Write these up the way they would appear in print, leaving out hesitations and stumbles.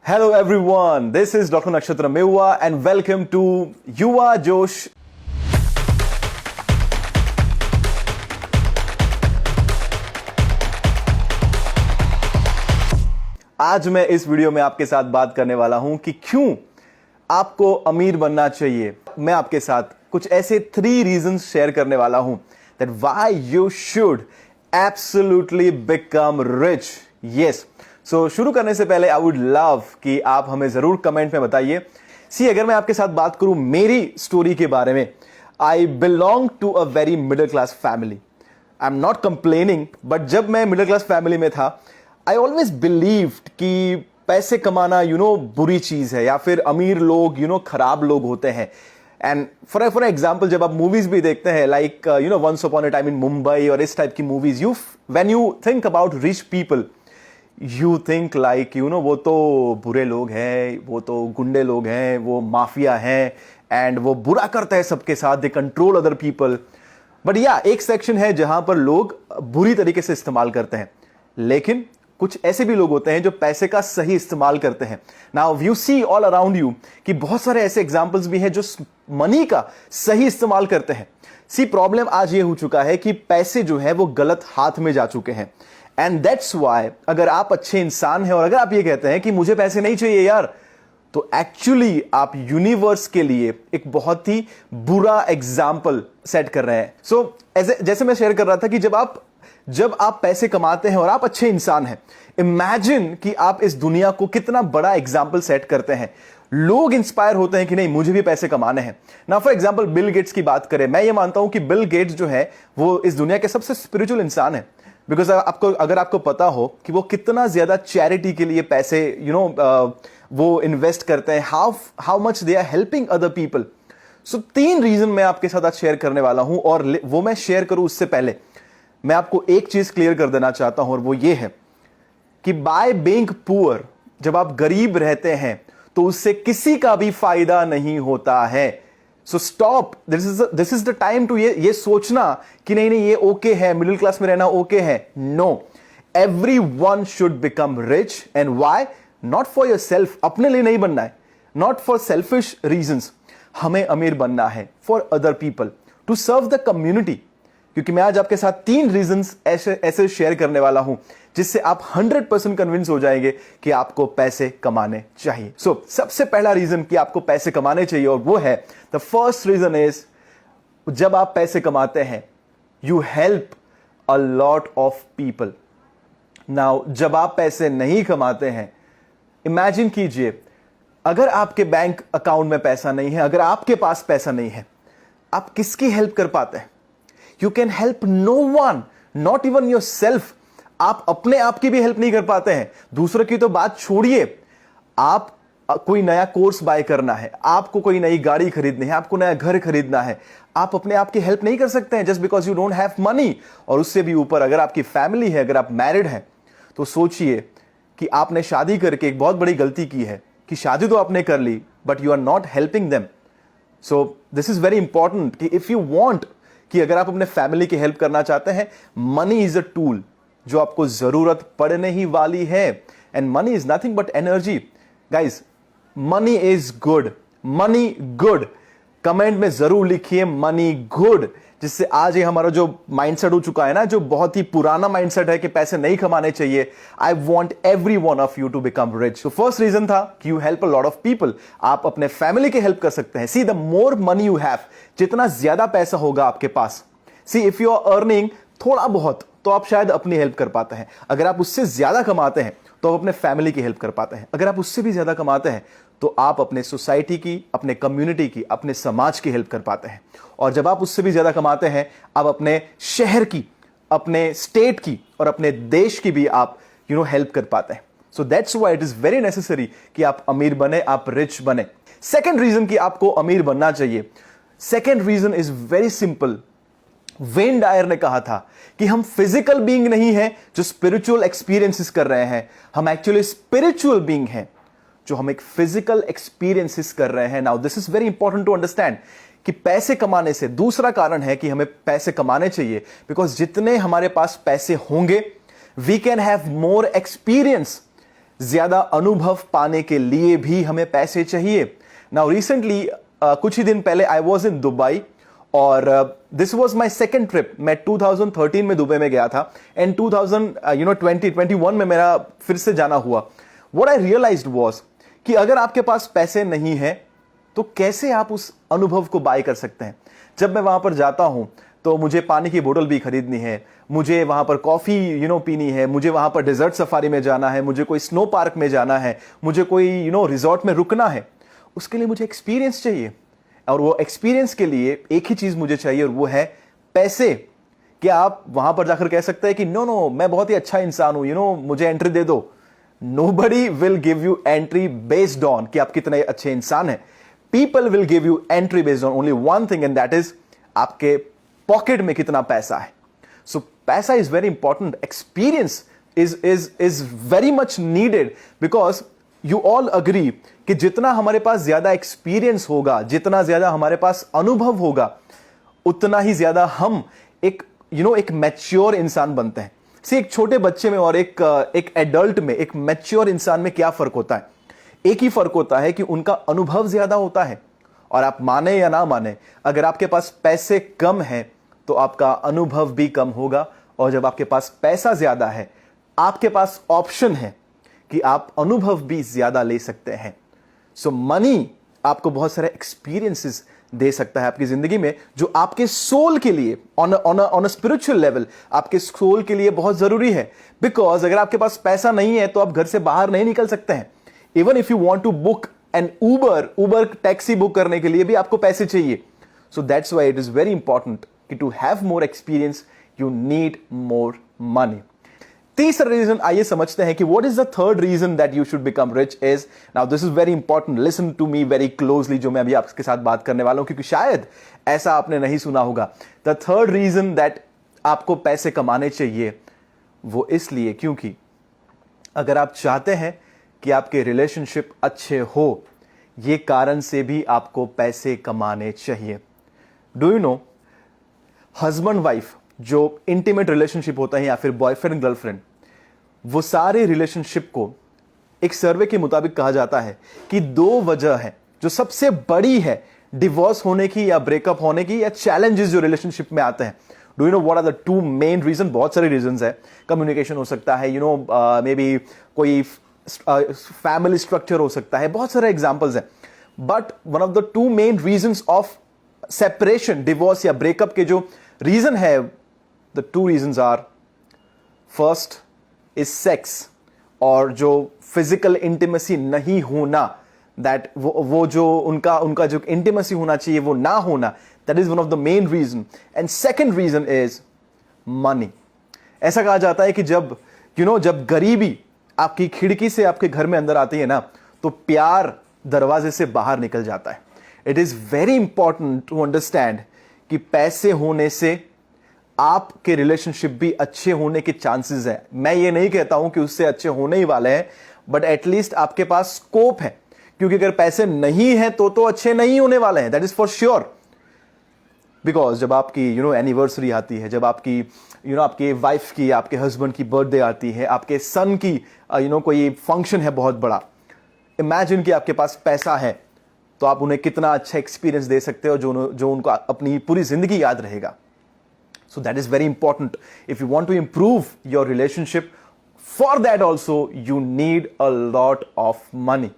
Hello everyone, this is Dr. Nakshatra Mewwa and welcome to युवा जोश। आज मैं इस वीडियो में आपके साथ बात करने वाला हूं कि क्यों आपको अमीर बनना चाहिए। मैं आपके साथ कुछ ऐसे 3 रीजंस शेयर करने वाला हूं that why you should absolutely become rich. Yes. सो शुरू करने से पहले आई वुड लव कि आप हमें जरूर कमेंट में बताइए। अगर मैं आपके साथ बात करूं मेरी स्टोरी के बारे में, I belong to a very middle class family. I am not complaining, but जब मैं मिडिल क्लास फैमिली में था, आई ऑलवेज बिलीव्ड कि पैसे कमाना बुरी चीज है या फिर अमीर लोग खराब लोग होते हैं। एंड फॉर एग्जाम्पल जब आप मूवीज भी देखते हैं like once upon a time in Mumbai और इस टाइप की movies, when you think about rich people you think like वो तो बुरे लोग हैं, वो तो गुंडे लोग हैं, वो माफिया हैं एंड वो बुरा करते हैं सबके साथ, they control other people. But या एक सेक्शन है जहां पर लोग बुरी तरीके से इस्तेमाल करते हैं, लेकिन कुछ ऐसे भी लोग होते हैं जो पैसे का सही इस्तेमाल करते हैं। Now you see all around you कि बहुत सारे ऐसे एग्जांपल्स भी हैं जो मनी का सही इस्तेमाल करते हैं। प्रॉब्लम आज ये हो चुका है कि पैसे जो है वो गलत हाथ में जा चुके हैं। एंड दैट्स वाई अगर आप अच्छे इंसान हैं और अगर आप ये कहते हैं कि मुझे पैसे नहीं चाहिए यार, तो एक्चुअली आप यूनिवर्स के लिए एक बहुत ही बुरा एग्जाम्पल सेट कर रहे हैं। जैसे मैं शेयर कर रहा था कि जब आप पैसे कमाते हैं और आप अच्छे इंसान हैं, इमेजिन कि आप इस दुनिया को कितना बड़ा एग्जाम्पल सेट करते हैं। लोग इंस्पायर होते हैं कि नहीं मुझे भी पैसे कमाने हैं ना। फॉर एग्जाम्पल बिल गेट्स की बात करें, मैं ये मानता हूं कि बिल गेट्स जो है वो इस दुनिया के सबसे स्पिरिचुअल इंसान है। बिकॉज अगर आपको पता हो कि वो कितना ज्यादा चैरिटी के लिए पैसे वो इन्वेस्ट करते हैं, how much they are helping other people. 3 reason मैं आपके साथ आज शेयर करने वाला हूं, और वो मैं शेयर करूं उससे पहले मैं आपको एक चीज क्लियर कर देना चाहता हूं, और वो ये है कि बाय बीइंग पुअर, जब आप गरीब रहते हैं तो उससे किसी का भी फायदा नहीं होता है। So stop, this is the time to ये सोचना कि नहीं ये ओके है, मिडिल क्लास में रहना ओके है। No, everyone should become rich. And why? Not for yourself, अपने लिए नहीं बनना है, नॉट फॉर सेल्फिश रीजंस। हमें अमीर बनना है for other people, to serve the community. क्योंकि मैं आज आपके साथ 3 रीजंस ऐसे शेयर करने वाला हूं जिससे आप 100% कन्विंस हो जाएंगे कि आपको पैसे कमाने चाहिए। सबसे पहला रीजन कि आपको पैसे कमाने चाहिए, और वो है द फर्स्ट रीजन इज, जब आप पैसे कमाते हैं you help a lot of people. Now जब आप पैसे नहीं कमाते हैं, इमेजिन कीजिए अगर आपके बैंक अकाउंट में पैसा नहीं है, अगर आपके पास पैसा नहीं है, आप किसकी हेल्प कर पाते हैं? You can help no one, not even yourself. आप अपने आप की भी हेल्प नहीं कर पाते हैं, दूसरों की तो बात छोड़िए। आप कोई नया कोर्स बाय करना है, आपको कोई नई गाड़ी खरीदनी है, आपको नया घर खरीदना है, आप अपने आप की हेल्प नहीं कर सकते हैं just because you don't have money. और उससे भी ऊपर अगर आपकी फैमिली है, अगर आप मैरिड हैं, तो सोचिए कि आपने शादी करके एक बहुत बड़ी गलती की है कि शादी तो आपने कर ली but you are not helping them. So this is very important कि इफ यू वांट कि अगर आप अपने फैमिली की हेल्प करना चाहते हैं, मनी इज अ टूल जो आपको जरूरत पड़ने ही वाली है। And money is nothing but energy. Guys, money is good, money good. Comment में जरूर लिखिए मनी गुड, जिससे आज ये हमारा जो माइंडसेट हो चुका है ना, जो बहुत ही पुराना माइंडसेट है कि पैसे नहीं कमाने चाहिए, I want every one of you to become rich. तो फर्स्ट रीजन था कि you help a lot of people, आप अपने फैमिली की हेल्प कर सकते हैं। See, the more money you have, जितना ज्यादा पैसा होगा आपके पास, see if you are earning थोड़ा बहुत तो आप शायद अपनी हेल्प कर पाते हैं। अगर आप उससे ज्यादा कमाते हैं तो आप अपने फैमिली की हेल्प कर पाते हैं। अगर आप उससे भी ज्यादा कमाते हैं तो आप अपने सोसाइटी की, अपने कम्युनिटी की, अपने समाज की हेल्प कर पाते हैं। और जब आप उससे भी ज्यादा कमाते हैं, आप अपने शहर की, अपने स्टेट की और अपने देश की भी आप हेल्प कर पाते हैं। सो that's why it is very necessary कि आप अमीर बने, आप रिच बने। सेकेंड रीजन कि आपको अमीर बनना चाहिए, second reason is very simple. Wayne Dyer ने कहा था कि हम फिजिकल बीइंग नहीं हैं जो स्पिरिचुअल एक्सपीरियंसेस कर रहे हैं, हम एक्चुअली स्पिरिचुअल बीइंग हैं जो हम एक फिजिकल एक्सपीरियंसेस कर रहे हैं। Now this is very important to understand कि पैसे कमाने से दूसरा कारण है कि हमें पैसे कमाने चाहिए, बिकॉज जितने हमारे पास पैसे होंगे we can have more experience. ज्यादा अनुभव पाने के लिए भी हमें पैसे चाहिए। नाउ रिसेंटली कुछ ही दिन पहले आई वॉज इन दुबई और this was my second trip. मैं 2013 में दुबई में गया था एंड 2021 में मेरा फिर से जाना हुआ। व्हाट आई रियलाइज्ड वॉज कि अगर आपके पास पैसे नहीं है तो कैसे आप उस अनुभव को बाय कर सकते हैं। जब मैं वहां पर जाता हूं तो मुझे पानी की बोतल भी खरीदनी है, मुझे वहां पर कॉफी पीनी है, मुझे वहां पर डेजर्ट सफारी में जाना है, मुझे कोई स्नो पार्क में जाना है, मुझे कोई रिजॉर्ट में रुकना है। उसके लिए मुझे एक्सपीरियंस चाहिए और वो एक्सपीरियंस के लिए एक ही चीज मुझे चाहिए और वो है पैसे। क्या आप वहां पर जाकर कह सकते हैं कि नो मैं बहुत ही अच्छा इंसान हूं, मुझे एंट्री दे दो? Nobody will give you entry based on कि आप कितने अच्छे इंसान हैं। People will give you entry based on only one thing and that is आपके पॉकेट में कितना पैसा है। सो पैसा is very important. Experience is very much needed because you all agree कि जितना हमारे पास ज्यादा एक्सपीरियंस होगा, जितना ज्यादा हमारे पास अनुभव होगा, उतना ही ज्यादा हम एक मैच्योर इंसान बनते हैं। सी एक छोटे बच्चे में और एक एडल्ट में, एक मैच्योर इंसान में क्या फर्क होता है? एक ही फर्क होता है कि उनका अनुभव ज्यादा होता है। और आप माने या ना माने, अगर आपके पास पैसे कम है तो आपका अनुभव भी कम होगा, और जब आपके पास पैसा ज्यादा है आपके पास ऑप्शन है कि आप अनुभव भी ज्यादा ले सकते हैं। सो मनी आपको बहुत सारे एक्सपीरियंसेस दे सकता है आपकी जिंदगी में, जो आपके सोल के लिए ऑन अ स्पिरिचुअल लेवल आपके सोल के लिए बहुत जरूरी है। बिकॉज अगर आपके पास पैसा नहीं है तो आप घर से बाहर नहीं निकल सकते हैं। Even if you want to book an Uber taxi book करने के लिए भी आपको पैसे चाहिए। So that's why it is very important कि to have more experience you need more money. तीसरा रीजन आइए समझते हैं कि what is the third reason that you should become rich is. Now this is very important, listen to me very closely, जो मैं अभी आपके साथ बात करने वाला हूं, क्योंकि शायद ऐसा आपने नहीं सुना होगा। द थर्ड रीजन दैट आपको पैसे कमाने चाहिए वो इसलिए क्योंकि अगर आप चाहते हैं कि आपके रिलेशनशिप अच्छे हो, ये कारण से भी आपको पैसे कमाने चाहिए। Do you no, husband wife जो इंटीमेट रिलेशनशिप होता है या फिर बॉयफ्रेंड गर्लफ्रेंड, वो सारे रिलेशनशिप को एक सर्वे के मुताबिक कहा जाता है कि 2 वजह है जो सबसे बड़ी है डिवोर्स होने की या ब्रेकअप होने की या चैलेंजेस जो रिलेशनशिप में आते हैं। Do you know what are the 2 main reason? बहुत सारे रीजंस है। कम्युनिकेशन हो सकता है, मे बी कोई फैमिली स्ट्रक्चर हो सकता है, बहुत सारे एग्जाम्पल्स हैं। But one of the 2 main reasons of separation, divorce या ब्रेकअप के जो रीजन है, the 2 reasons are, first is sex, और जो फिजिकल इंटीमेसी नहीं होना, दैट वो जो उनका जो इंटीमेसी होना चाहिए वो ना होना, that is one of the main reason. And second reason is money. ऐसा कहा जाता है कि जब जब गरीबी आपकी खिड़की से आपके घर में अंदर आती है ना, तो प्यार दरवाजे से बाहर निकल जाता है। It is very important to understand कि पैसे होने से आपके रिलेशनशिप भी अच्छे होने के चांसेस हैं। मैं ये नहीं कहता हूं कि उससे अच्छे होने ही वाले हैं, बट एटलीस्ट आपके पास स्कोप है। क्योंकि अगर पैसे नहीं है तो अच्छे नहीं होने वाले हैं, that is for sure. Because जब आपकी एनिवर्सरी आती है, जब आपकी आपके वाइफ की, आपके हस्बैंड की बर्थडे आती है, आपके सन की कोई फंक्शन है बहुत बड़ा, इमेजिन कि आपके पास पैसा है तो आप उन्हें कितना अच्छा एक्सपीरियंस दे सकते हो जो उनको अपनी पूरी जिंदगी याद रहेगा। So that is very important if you want to improve your relationship. For that also you need a lot of money.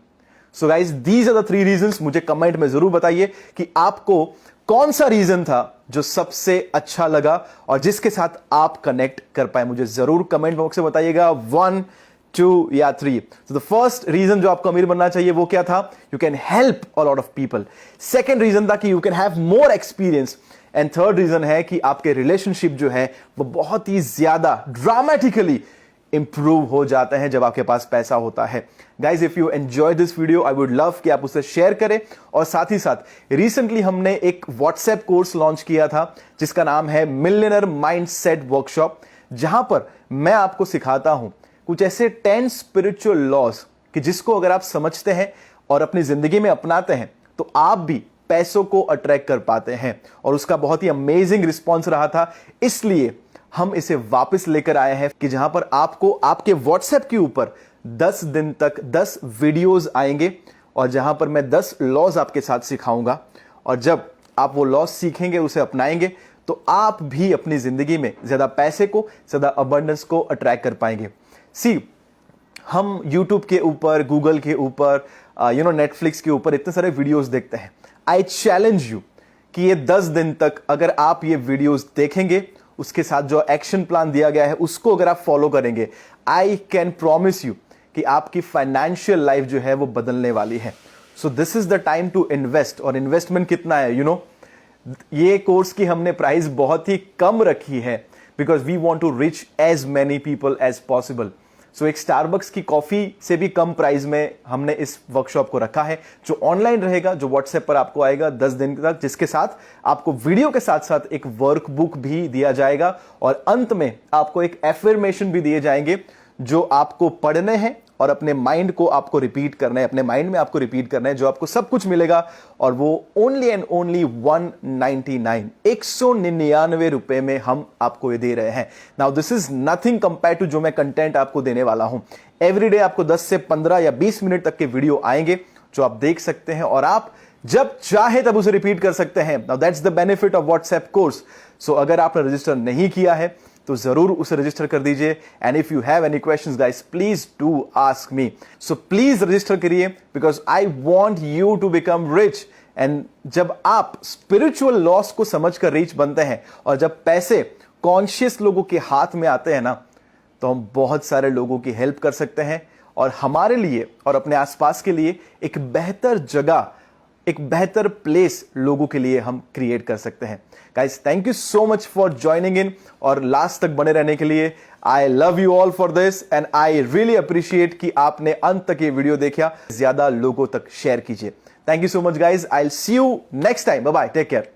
So guys, these are the 3 reasons. मुझे कमेंट में जरूर बताइए कि आपको कौन सा रीजन था जो सबसे अच्छा लगा और जिसके साथ आप कनेक्ट कर पाए। मुझे जरूर कमेंट बॉक्स में बताइएगा, 1, 2 या 3। तो द फर्स्ट रीजन जो आपको अमीर बनना चाहिए वो क्या था? You can help a lot of people. Second reason था कि you can have more experience. And third reason है कि आपके रिलेशनशिप जो है वो बहुत ही ज्यादा ड्रामेटिकली इंप्रूव हो जाते हैं जब आपके पास पैसा होता है। Guys, if you enjoy this video, I would love कि आप उसे शेयर करें। और साथ ही साथ रिसेंटली हमने एक व्हाट्सएप कोर्स लॉन्च किया था जिसका नाम है मिलियनेयर माइंडसेट वर्कशॉप, जहां पर मैं आपको सिखाता हूं कुछ ऐसे 10 स्पिरिचुअल लॉज कि जिसको अगर आप समझते हैं और अपनी जिंदगी में अपनाते हैं तो आप भी पैसों को अट्रैक्ट कर पाते हैं। और उसका बहुत ही अमेजिंग रिस्पॉन्स रहा था, इसलिए हम इसे वापस लेकर आए हैं कि जहां पर आपको आपके व्हाट्सएप के ऊपर 10 दिन तक 10 वीडियोस आएंगे और जहां पर मैं 10 लॉज आपके साथ सिखाऊंगा। और जब आप वो लॉज सीखेंगे, उसे अपनाएंगे, तो आप भी अपनी जिंदगी में ज्यादा पैसे को, ज्यादा अबंडेंस को अट्रैक्ट कर पाएंगे। सी, हम YouTube के ऊपर, गूगल के ऊपर, नेटफ्लिक्स के ऊपर इतने सारे वीडियोस देखते हैं। आई चैलेंज यू कि ये 10 दिन तक अगर आप ये वीडियोस देखेंगे, उसके साथ जो एक्शन प्लान दिया गया है उसको अगर आप फॉलो करेंगे, आई कैन प्रॉमिस यू कि आपकी फाइनेंशियल लाइफ जो है वो बदलने वाली है। So this is the time to invest. और इन्वेस्टमेंट कितना है? ये कोर्स की हमने प्राइस बहुत ही कम रखी है because we want to reach as many people as possible. So एक स्टारबक्स की कॉफी से भी कम प्राइस में हमने इस वर्कशॉप को रखा है, जो ऑनलाइन रहेगा, जो व्हाट्सएप पर आपको आएगा 10 दिन तक, जिसके साथ आपको वीडियो के साथ साथ एक वर्कबुक भी दिया जाएगा और अंत में आपको एक एफर्मेशन भी दिए जाएंगे जो आपको पढ़ने हैं और अपने माइंड को आपको रिपीट करना है, अपने माइंड में आपको रिपीट करना है, जो आपको सब कुछ मिलेगा। और वो ओनली एंड ओनली 199 रुपए में हम आपको ये दे रहे हैं। Now this is nothing compare to जो मैं कंटेंट आपको देने वाला हूं। एवरीडे आपको 10 से 15 या 20 मिनट तक के वीडियो आएंगे जो आप देख सकते हैं और आप जब चाहे तब उसे रिपीट कर सकते हैं। Now that's the benefit of WhatsApp course. So अगर आपने रजिस्टर नहीं किया है तो जरूर उसे रजिस्टर कर दीजिए। And if you have any questions guys, please do ask me. So please register करिए because I want you to become rich. And जब आप स्पिरिचुअल लॉस को समझकर रिच बनते हैं और जब पैसे कॉन्शियस लोगों के हाथ में आते हैं ना, तो हम बहुत सारे लोगों की हेल्प कर सकते हैं और हमारे लिए और अपने आसपास के लिए एक बेहतर जगह, एक बेहतर प्लेस लोगों के लिए हम क्रिएट कर सकते हैं। Guys, thank you so much for joining in और लास्ट तक बने रहने के लिए। I love you all for this and I really appreciate कि आपने अंत तक ये वीडियो देखा। ज्यादा लोगों तक शेयर कीजिए। Thank you so much guys. I will see you next time. Bye bye, take care.